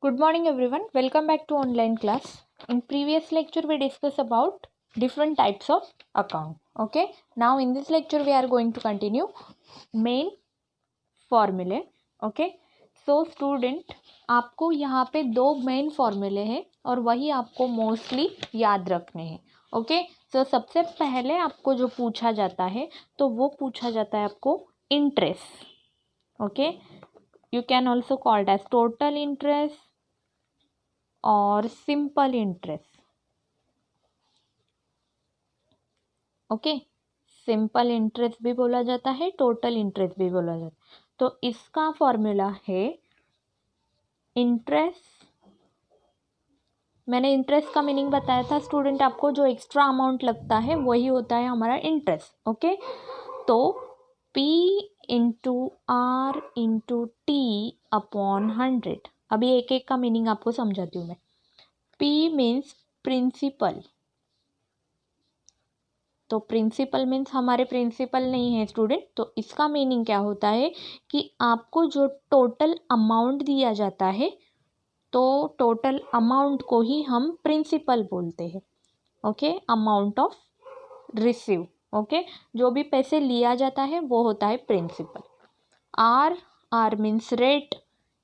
Good morning everyone. Welcome back to online class. In previous lecture we discussed about different types of account. Okay. Now in this lecture we are going to continue main formulae. Okay. So student आपको यहाँ पे दो main फॉर्मूले हैं और वही आपको mostly याद रखने हैं. ओके. सो सबसे पहले आपको जो पूछा जाता है तो वो पूछा जाता है आपको interest. Okay. You can also called as total interest और simple interest. Okay. Simple interest भी बोला जाता है, टोटल इंटरेस्ट भी बोला जाता है. तो इसका फॉर्मूला है इंटरेस्ट. मैंने इंटरेस्ट का मीनिंग बताया था स्टूडेंट आपको. जो एक्स्ट्रा अमाउंट लगता है वही होता है हमारा इंटरेस्ट. ओके. तो P into R into T upon 100. अभी एक एक का मीनिंग आपको समझाती हूँ मैं. P means principal. तो प्रिंसिपल मीन्स हमारे प्रिंसिपल नहीं है स्टूडेंट. तो इसका मीनिंग क्या होता है कि आपको जो टोटल अमाउंट दिया जाता है तो टोटल अमाउंट को ही हम प्रिंसिपल बोलते हैं. Okay. Amount of receive. Okay. जो भी पैसे लिया जाता है वो होता है प्रिंसिपल. Are means rate.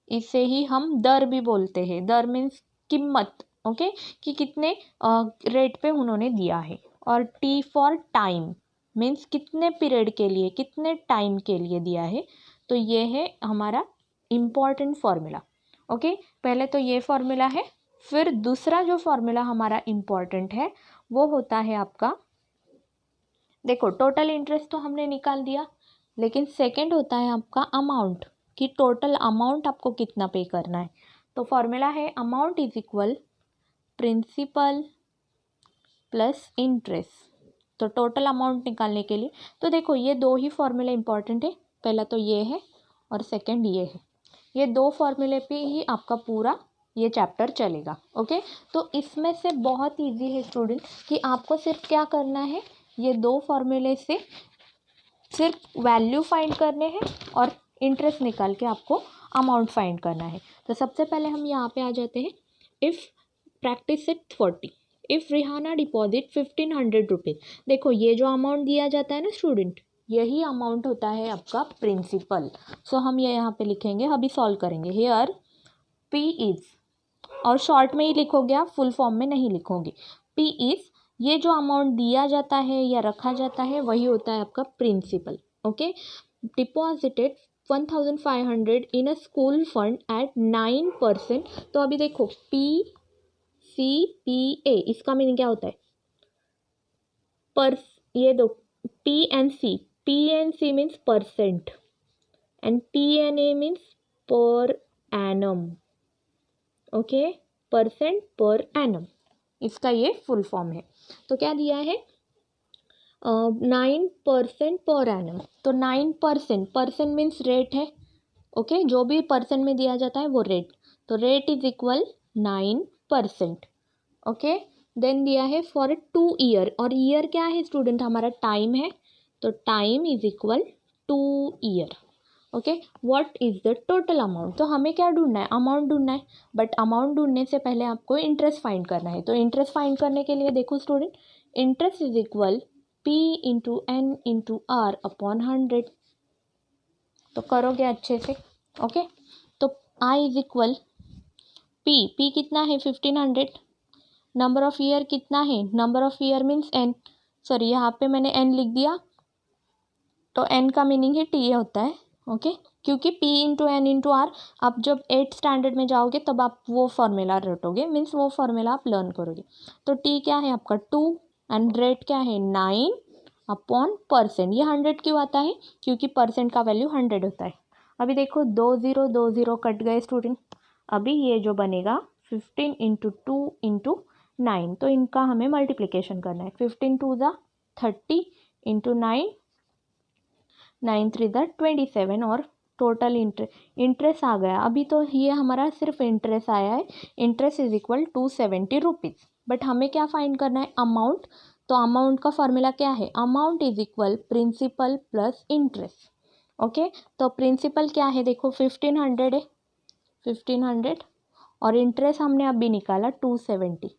इसे ही हम दर भी बोलते हैं. दर मीन्स कीमत. ओके. कि कितने रेट पे उन्होंने दिया है. और टी फॉर टाइम मीन्स कितने पीरियड के लिए, कितने टाइम के लिए दिया है. तो ये है हमारा इम्पॉर्टेंट फॉर्मूला. ओके. पहले तो ये फॉर्मूला है. फिर दूसरा जो फॉर्मूला हमारा इम्पॉर्टेंट है वो होता है आपका, देखो टोटल इंटरेस्ट तो हमने निकाल दिया, लेकिन सेकंड होता है आपका अमाउंट. कि टोटल अमाउंट आपको कितना पे करना है. तो फॉर्मूला है amount is equal principal plus interest. तो टोटल अमाउंट निकालने के लिए तो देखो ये दो ही फॉर्मूले इंपॉर्टेंट है. पहला तो ये है और सेकंड ये है. ये दो फॉर्मूले पे ही आपका पूरा ये चैप्टर चलेगा. ओके. तो इसमें से बहुत इजी है स्टूडेंट कि आपको सिर्फ क्या करना है, ये दो फॉर्मूले से सिर्फ वैल्यू फाइंड करने हैं और इंटरेस्ट निकाल के आपको अमाउंट फाइंड करना है. तो सबसे पहले हम यहाँ पे आ जाते हैं. If practice it 40. If Rehana deposit 1500 rupees. देखो ये जो अमाउंट दिया जाता है ना स्टूडेंट, यही अमाउंट होता है आपका प्रिंसिपल. सो हम ये यहाँ पे लिखेंगे. अभी सॉल्व करेंगे. हेयर P इज़, और शॉर्ट में ही लिखोगे आप, फुल फॉर्म में नहीं लिखोगे. P इज़, ये जो अमाउंट दिया जाता है या रखा जाता है वही होता है आपका principal. Okay. Deposited 1500 in a school fund at 9%. तो अभी देखो PCPA इसका मीनिंग क्या होता है, पर. ये दो PNC means percent and TNA means per annum. Okay. Percent per annum इसका ये फुल फॉर्म है. तो क्या दिया है 9% पर एनम. तो 9% परसेंट मीन्स रेट है. ओके. जो भी परसेंट में दिया जाता है वो रेट. तो rate is equal 9%. Okay. Then दिया है फॉर 2 ईयर. और ईयर क्या है स्टूडेंट, हमारा टाइम है. तो time is equal 2 year. Okay. What is the total amount. तो हमें क्या ढूंढना है, अमाउंट ढूंढना है. बट अमाउंट ढूंढने से पहले आपको इंटरेस्ट फाइंड करना है. तो इंटरेस्ट फाइंड करने के लिए देखो student, interest is equal P into N into R upon 100. तो करोगे अच्छे से. ओके. तो I इज इक्वल P कितना है 1500. नंबर ऑफ ईयर कितना है, number of year means N. Sorry यहाँ पे मैंने N लिख दिया. तो N का मीनिंग है T होता है. ओके. क्योंकि P into N into R, आप जब 8th स्टैंडर्ड में जाओगे तब आप वो फॉर्मूला रटोगे, मीन्स वो फॉर्मूला आप लर्न करोगे. तो T क्या है आपका 2 एंड रेट क्या है 9 अपॉन परसेंट. ये 100 क्यों आता है, क्योंकि परसेंट का वैल्यू 100 होता है. अभी देखो 2 0 कट गए स्टूडेंट. अभी ये जो बनेगा 15 इंटू 2 इंटू 9. तो इनका हमें मल्टीप्लिकेशन करना है. 15 2 ज़ा 30 इंटू 9 9 3 ज़ा 27. और टोटल इंटरेस्ट आ गया. अभी तो ये हमारा सिर्फ इंटरेस्ट आया है. Interest is equal 270 rupees. But हमें क्या फाइंड करना है, अमाउंट. तो अमाउंट का फॉर्मूला क्या है, amount is equal principal plus interest. Okay. तो प्रिंसिपल क्या है देखो 1500 है. 1500 और इंटरेस्ट हमने अभी निकाला 270,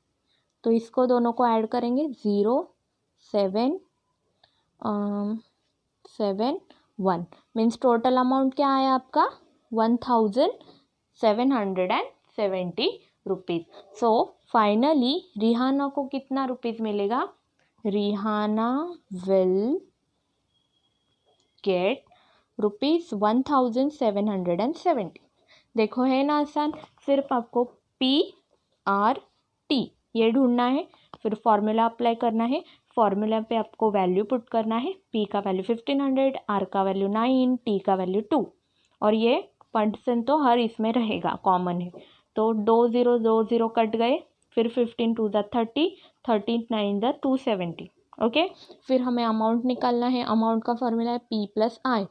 तो इसको दोनों को ऐड करेंगे 0,771 मीन्स टोटल अमाउंट क्या आया आपका 1770 रुपीज़। सो फाइनली रिहाना को कितना रुपीज़ मिलेगा, रिहाना विल गेट ₹1770। देखो है ना आसान, सिर्फ आपको PRT ये ढूंढना है, फिर फॉर्मूला अप्लाई करना है, फॉर्मूला पे आपको वैल्यू पुट करना है, P का वैल्यू 1500, R का वैल्यू 9, T का वैल्यू 2, और ये परसेंट तो हर इसमें रहेगा, कॉमन है, तो 2 कट गए, फिर 15 2 ज़ा 30, 30 9 ज़ा 270। ओके, फिर हमें अमाउंट निकालना है, अमाउंट का फॉर्मूला है P + I,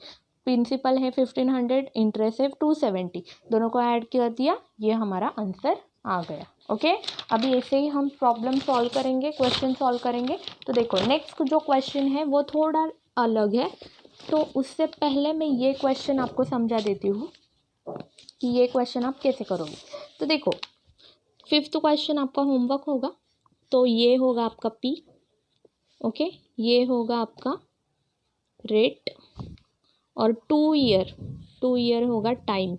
प्रिंसिपल है 1500, इंटरेस्ट है 270, दोनों को ऐड कर दिया, ये हमारा आंसर आ गया। ओके, अभी ऐसे ही हम प्रॉब्लम सॉल्व करेंगे, क्वेश्चन सॉल्व करेंगे। तो देखो नेक्स्ट जो क्वेश्चन है वो थोड़ा अलग है, तो उससे पहले मैं ये क्वेश्चन आपको समझा देती हूँ कि ये क्वेश्चन आप कैसे करोगे। तो देखो 5th क्वेश्चन आपका होमवर्क होगा, तो ये होगा आपका P, ओके, ये होगा आपका रेट, और 2 ईयर होगा टाइम,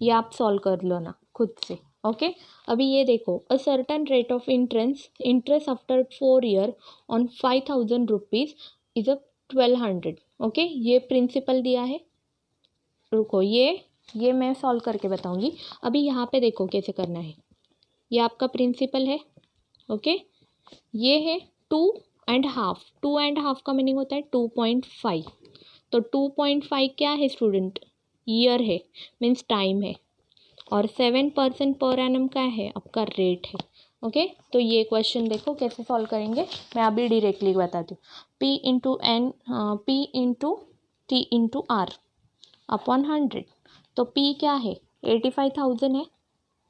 ये आप सॉल्व कर लो ना खुद से। ओके, अभी ये देखो, a certain rate of interest after 4 year on 5000 rupees is a 1200। Okay, ये प्रिंसिपल दिया है, रुको ये मैं सॉल्व करके बताऊंगी। अभी यहाँ पे देखो कैसे करना है, ये आपका प्रिंसिपल है, ओके, ये है 2.5, 2.5 का मीनिंग होता है 2.5, तो 2.5 क्या है स्टूडेंट, ईयर है, मीन्स टाइम है, और 7% पर एनम का है आपका रेट है। ओके, तो ये क्वेश्चन देखो कैसे सॉल्व करेंगे, मैं अभी डायरेक्टली बताती हूँ। P into T into R upon 100, तो P क्या है 85,000 है,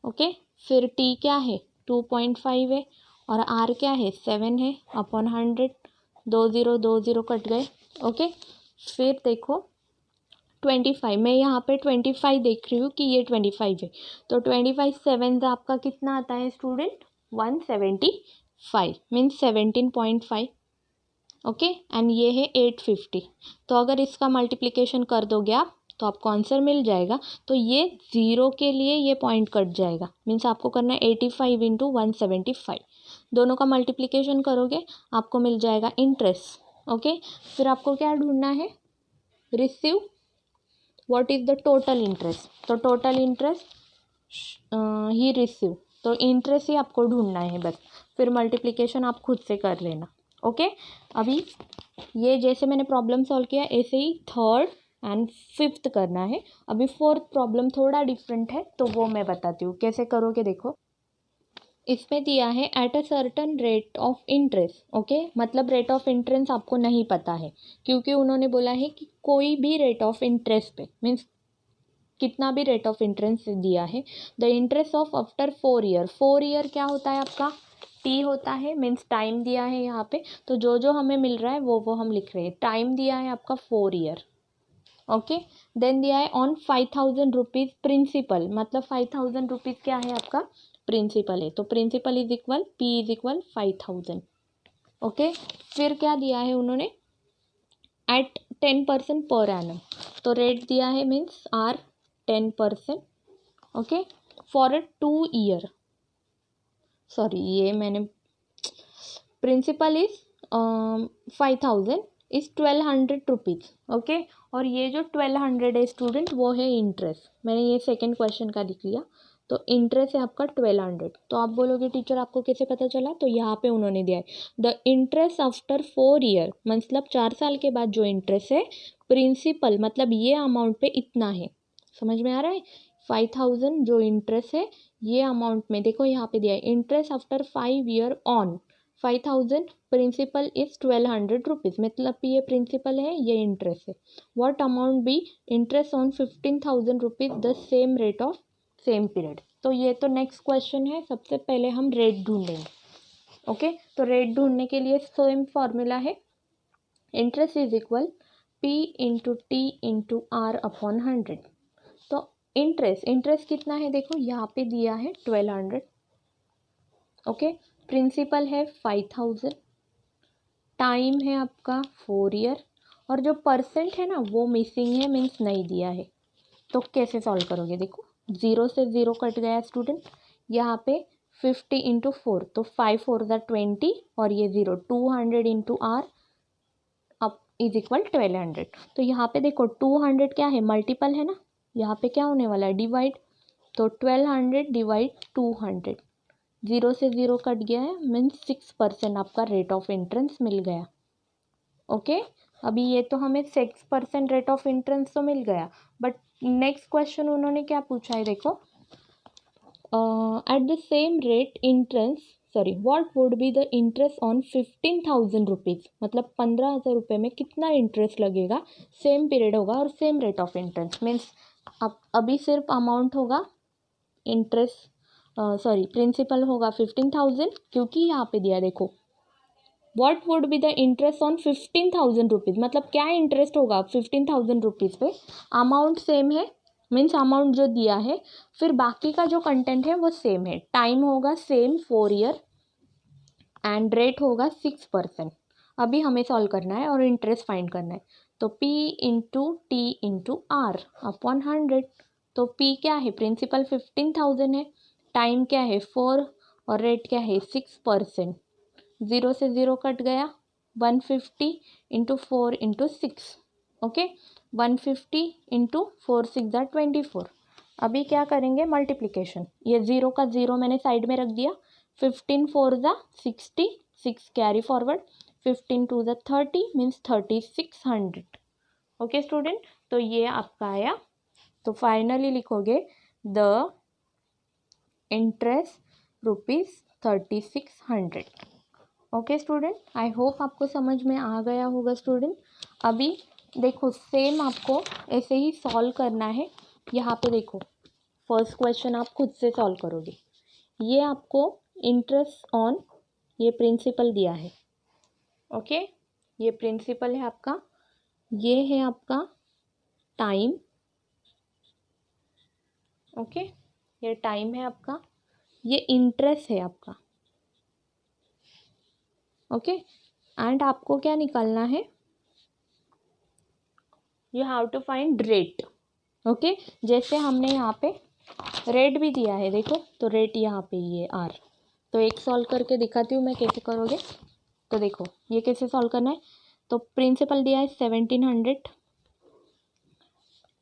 ओके, फिर T क्या है 2.5 है, और R क्या है 7 है, अपॉन 100, 20 कट गए। ओके, फिर देखो 25, मैं यहाँ पे 25 देख रही हूँ कि ये 25 है, तो 25 7 आपका कितना आता है स्टूडेंट 175 मीन्स 17.5। ओके, एंड ये है 850, तो अगर इसका मल्टीप्लिकेशन कर दोगे आप तो आपको आंसर मिल जाएगा। तो ये 0 के लिए ये पॉइंट कट जाएगा, मीन्स आपको करना है 85 इंटू 175, दोनों का मल्टीप्लिकेशन करोगे आपको मिल जाएगा इंटरेस्ट। ओके, फिर आपको क्या ढूंढना है, receive what is the total interest, तो टोटल इंटरेस्ट ही रिसीव, तो इंटरेस्ट ही आपको ढूंढना है बस, फिर मल्टीप्लिकेशन आप खुद से कर लेना। ओके, अभी ये जैसे मैंने प्रॉब्लम सॉल्व किया ऐसे ही 3rd एंड 5th करना है। अभी 4th प्रॉब्लम थोड़ा डिफरेंट है, तो वो मैं बताती हूँ कैसे करोगे। देखो इसमें दिया है at a certain rate of interest, okay, मतलब रेट ऑफ इंटरेस्ट आपको नहीं पता है, क्योंकि उन्होंने बोला है कि कोई भी रेट ऑफ इंटरेस्ट पे, मीन्स कितना भी रेट ऑफ इंटरेस्ट दिया है, the interest of after 4 year, 4 year क्या होता है आपका टी होता है, मीन्स टाइम दिया है यहाँ पे, तो जो हमें मिल रहा है वो हम लिख रहे हैं। टाइम दिया है आपका 4 ईयर, ओके, देन दिया है ऑन 5000 रुपीज़ प्रिंसिपल, मतलब 5000 रुपीज़ क्या है आपका प्रिंसिपल है, तो principal is equal P is equal 5000। Okay, फिर क्या दिया है उन्होंने एट 10% पर एनम, तो रेट दिया है means R 10%, okay, for a 2 year, sorry ये मैंने principal is 5000 is 1200 rupees, okay, और ये जो 1200 है स्टूडेंट वो है इंटरेस्ट, मैंने ये सेकंड क्वेश्चन का लिख लिया, तो इंटरेस्ट है आपका 1200। तो आप बोलोगे टीचर आपको कैसे पता चला, तो यहाँ पे उन्होंने दिया है द इंटरेस्ट आफ्टर 4 ईयर, मतलब 4 साल के बाद जो इंटरेस्ट है प्रिंसिपल, मतलब ये अमाउंट पे इतना है, समझ में आ रहा है, 5000 जो इंटरेस्ट है ये अमाउंट में, देखो यहाँ पे दिया है interest after 5 year on 5000, principal is 1200 rupees, मतलब ये प्रिंसिपल है ये इंटरेस्ट है, what amount be interest on 15,000 rupees the same rate of same period. तो ये तो नेक्स्ट क्वेश्चन है, सबसे पहले हम रेट ढूंढेंगे। ओके, तो रेट ढूंढने के लिए सेम फॉर्मूला है, interest is equal P into T into R upon 100, तो इंटरेस्ट कितना है देखो, यहाँ पे दिया है 1200, ओके। प्रिंसिपल है 5000, टाइम है आपका 4 ईयर, और जो परसेंट है ना वो मिसिंग है, मीन्स नहीं दिया है। तो कैसे सॉल्व करोगे, देखो 0 से 0 कट गया स्टूडेंट, यहाँ पे 50 इंटू 4, तो 5 4 20, और ये 0 200 इंटू आर अब इज इक्वल 1200। तो यहाँ पे देखो 200 क्या है, मल्टीपल है ना, यहाँ पे क्या होने वाला है, डिवाइड। तो 1200 डिवाइड 200, 0 से 0 कट गया है, मीन्स 6% आपका रेट ऑफ इंटरेस्ट मिल गया, ओके। अभी ये तो हमें 6% रेट ऑफ इंटरेस्ट तो मिल गया, बट नेक्स्ट क्वेश्चन उन्होंने क्या पूछा है देखो, at the same rate interest what would be the interest on 15,000 rupees, मतलब 15,000 रुपये में कितना इंटरेस्ट लगेगा, सेम पीरियड होगा और same rate of interest, means अब अभी सिर्फ अमाउंट होगा इंटरेस्ट, प्रिंसिपल होगा 15,000, क्योंकि यहाँ पे दिया देखो what would be the interest on 15,000 rupees, मतलब क्या इंटरेस्ट होगा 15,000 रुपीज़ पे, अमाउंट सेम है, मीन्स अमाउंट जो दिया है, फिर बाकी का जो कंटेंट है वो सेम है, टाइम होगा सेम 4 ईयर, एंड रेट होगा 6%। अभी हमें सॉल्व करना है और इंटरेस्ट फाइंड करना है। तो P into T into R upon 100। तो P क्या है, प्रिंसिपल 15,000 है, टाइम क्या है 4, और रेट क्या है 6%। 0 से 0 कट गया, 150 इंटू 4 इंटू 6, ओके। 150 इंटू 4 6 24। अभी क्या करेंगे, मल्टीप्लिकेशन, ये 0 का 0 मैंने साइड में रख दिया, 15 4 60, 6 carry forward, 15 2 30, means 3600, okay student. तो ये आपका आया। तो फाइनली लिखोगे the interest ₹3600, okay student. I hope आपको समझ में आ गया होगा स्टूडेंट। अभी देखो सेम आपको ऐसे ही सॉल्व करना है। यहाँ पे देखो फर्स्ट क्वेश्चन आप खुद से सॉल्व करोगे। ये आपको इंटरेस्ट ऑन, ये प्रिंसिपल दिया है, ओके। ये प्रिंसिपल है आपका, ये है आपका टाइम, ओके। ये टाइम है आपका, ये इंटरेस्ट है आपका, ओके। एंड आपको क्या निकालना है, you have to find rate, okay. जैसे हमने यहाँ पे रेट भी दिया है देखो, तो रेट यहाँ पे ये आर। तो एक सॉल्व करके दिखाती हूँ मैं कैसे करोगे। तो देखो ये कैसे सॉल्व करना है। तो प्रिंसिपल दिया है 1700,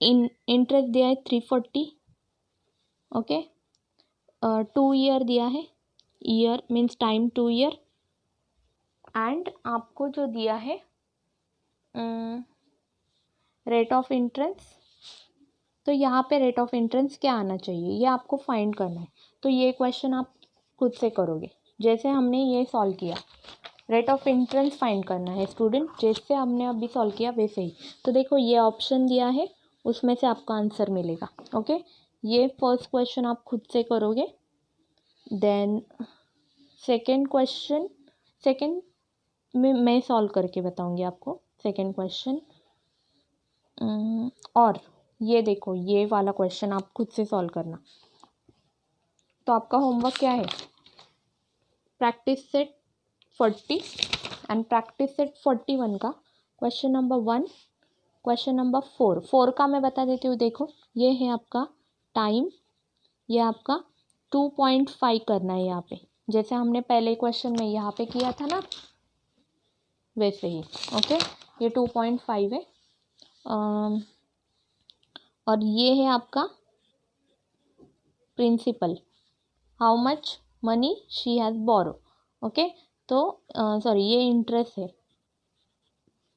इंटरेस्ट दिया है 340, ओके। 2 ईयर दिया है, year means time 2 year, and आपको जो दिया है रेट ऑफ इंटरेस्ट। तो यहाँ पे रेट ऑफ इंटरेस्ट क्या आना चाहिए, ये आपको फाइंड करना है। तो ये क्वेश्चन आप खुद से करोगे, जैसे हमने ये सॉल्व किया, रेट ऑफ इंटरेस्ट फाइंड करना है स्टूडेंट, जैसे हमने अभी सॉल्व किया वैसे ही। तो देखो ये ऑप्शन दिया है, उसमें से आपका आंसर मिलेगा, ओके। ये फर्स्ट क्वेश्चन आप खुद से करोगे, देन सेकेंड क्वेश्चन, सेकेंड में मैं सॉल्व करके बताऊंगी आपको सेकेंड क्वेश्चन। और ये देखो ये वाला क्वेश्चन आप खुद से सॉल्व करना। तो आपका होमवर्क क्या है, practice set 40 and practice set 41 का क्वेश्चन नंबर 1, क्वेश्चन नंबर 4 का मैं बता देती हूँ। देखो ये है आपका टाइम, ये आपका 2.5 करना है यहाँ पे, जैसे हमने पहले क्वेश्चन में यहाँ पे किया था ना वैसे ही, ओके। ये 2.5 है। और ये है आपका principal, how much money she has borrow, okay. तो सॉरी ये इंटरेस्ट है।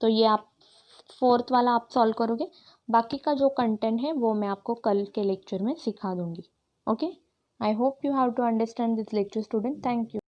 तो ये आप 4th वाला आप सॉल्व करोगे, बाकी का जो कंटेंट है वो मैं आपको कल के लेक्चर में सिखा दूंगी, okay. I hope you have to understand this lecture student, thank you.